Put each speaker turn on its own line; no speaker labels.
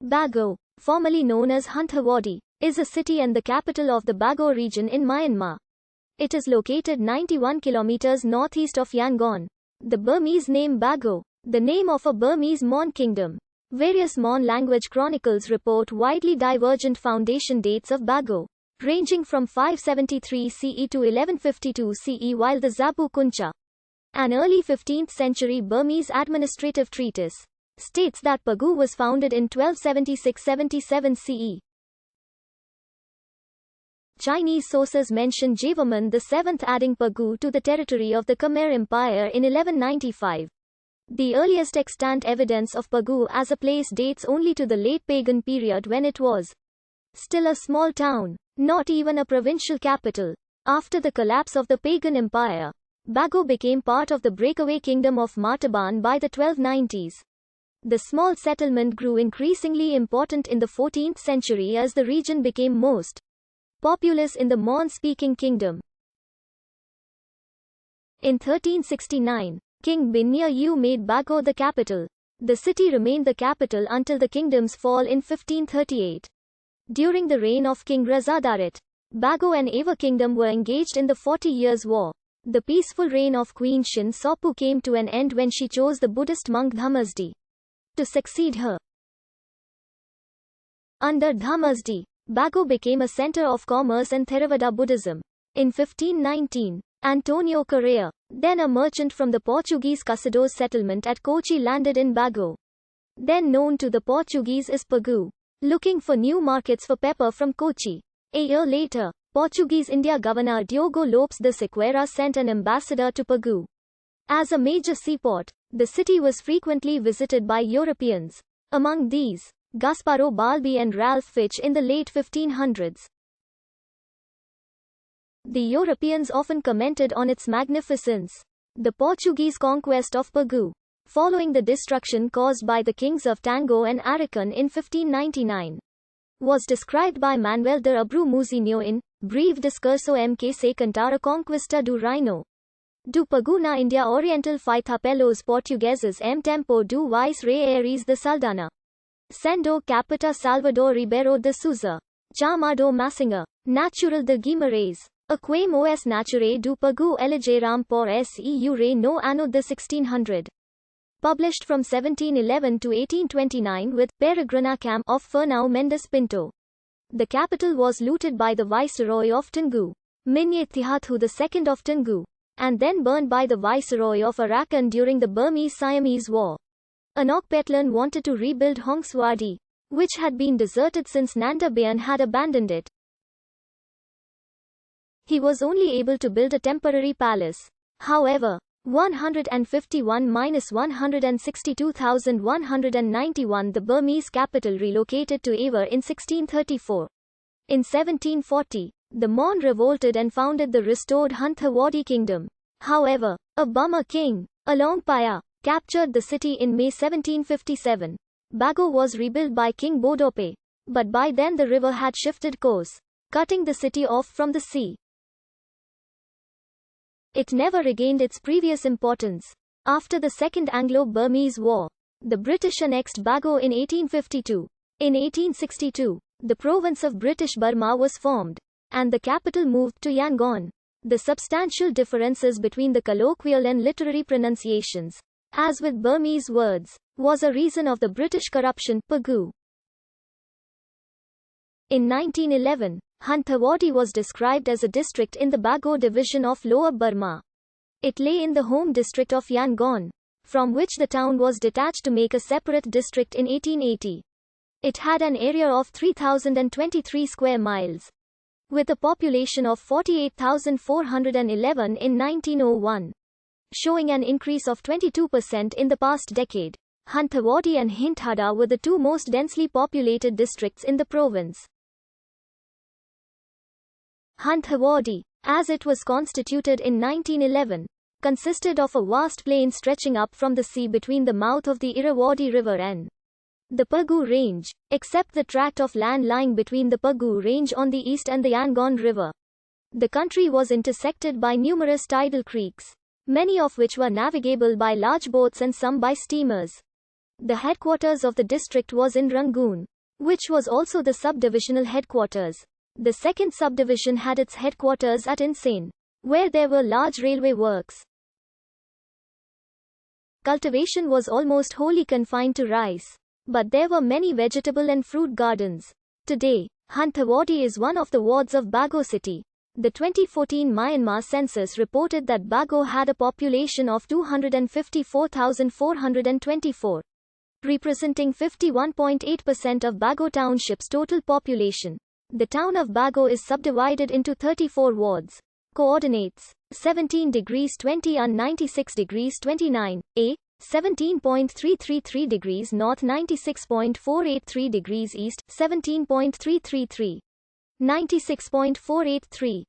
Bago, formerly known as Hanthawaddy, is a city and the capital of the Bago region in Myanmar. It is located 91 kilometers northeast of Yangon. The Burmese name Bago, the name of a Burmese Mon kingdom. Various Mon language chronicles report widely divergent foundation dates of Bago, ranging from 573 CE to 1152 CE, while the Zabu Kuncha, an early 15th century Burmese administrative treatise, states that Bago was founded in 1276-77 CE. Chinese sources mention Jayavarman VII adding Bago to the territory of the Khmer Empire in 1195. The earliest extant evidence of Bago as a place dates only to the late pagan period, when it was still a small town, not even a provincial capital. After the collapse of the pagan empire, Bago became part of the breakaway kingdom of Martaban by the 1290s. The small settlement grew increasingly important in the 14th century as the region became most populous in the Mon-speaking kingdom. In 1369, King Binya Yu made Bago the capital. The city remained the capital until the kingdom's fall in 1538. During the reign of King Razadarit, Bago and Ava kingdom were engaged in the 40 Years' War. The peaceful reign of Queen Shin Sopu came to an end when she chose the Buddhist monk Dhammasdi to succeed her. Under Dhammasdi, Bago became a center of commerce and Theravada Buddhism. In 1519, Antonio Correa, then a merchant from the Portuguese Caçadores settlement at Kochi, landed in Bago, then known to the Portuguese as Pagu, looking for new markets for pepper from Kochi. A year later, Portuguese India Governor Diogo Lopes de Sequeira sent an ambassador to Pagu. As a major seaport, the city was frequently visited by Europeans, among these, Gasparo Balbi and Ralph Fitch in the late 1500s. The Europeans often commented on its magnificence. The Portuguese conquest of Pagu, following the destruction caused by the kings of Tango and Arakan in 1599, was described by Manuel de Abreu-Muzinho in Breve Discurso em que se cantar a conquista do Reino do Pagu na India Oriental feita pelos portugueses em tempo do Vice-Rei Aires de Saldanha, sendo capita Salvador Ribeiro de Sousa, chamado Massinga, natural de Guimarães, aquem os naturae do Pagu elegeram por seu rei no ano de 1600. Published from 1711 to 1829 with Peregrinacam of Fernão Mendes Pinto. The capital was looted by the Viceroy of Tangu, Minye Thihathu II of Tangu, and then burned by the Viceroy of Arakan during the Burmese-Siamese War. Anok Petlan wanted to rebuild Hongswadi, which had been deserted since Nanda Bayan had abandoned it. He was only able to build a temporary palace. However, 151-162,191 the Burmese capital relocated to Ava in 1634. In 1740, the Mon revolted and founded the restored Hanthawaddy kingdom. However, a Burma king, Alongpaya, captured the city in May 1757. Bago was rebuilt by King Bodope, but by then the river had shifted course, cutting the city off from the sea. It never regained its previous importance. After the Second Anglo-Burmese War, the British annexed Bago in 1852. In 1862, the province of British Burma was formed, and the capital moved to Yangon. The substantial differences between the colloquial and literary pronunciations, as with Burmese words, was a reason of the British corruption. Pagu. In 1911, Hanthawaddy was described as a district in the Bago division of Lower Burma. It lay in the home district of Yangon, from which the town was detached to make a separate district in 1880. It had an area of 3,023 square miles, with a population of 48,411 in 1901, showing an increase of 22% in the past decade. Hanthawaddy and Hinthada were the two most densely populated districts in the province. Hanthawaddy, as it was constituted in 1911, consisted of a vast plain stretching up from the sea between the mouth of the Irrawaddy River and the Pagu Range, except the tract of land lying between the Pagu Range on the east and the Yangon River. The country was intersected by numerous tidal creeks, many of which were navigable by large boats and some by steamers. The headquarters of the district was in Rangoon. which was also the subdivisional headquarters. The second subdivision had its headquarters at Insein, where there were large railway works. Cultivation was almost wholly confined to rice, but there were many vegetable and fruit gardens. Today, Hantawadi is one of the wards of Bago city. The 2014 Myanmar census reported that Bago had a population of 254,424, representing 51.8% of Bago township's total population. The town of Bago is subdivided into 34 wards. Coordinates: 17 degrees 20 and 96 degrees 29, A, 17.333 degrees north, 96.483 degrees east, 17.333, 96.483.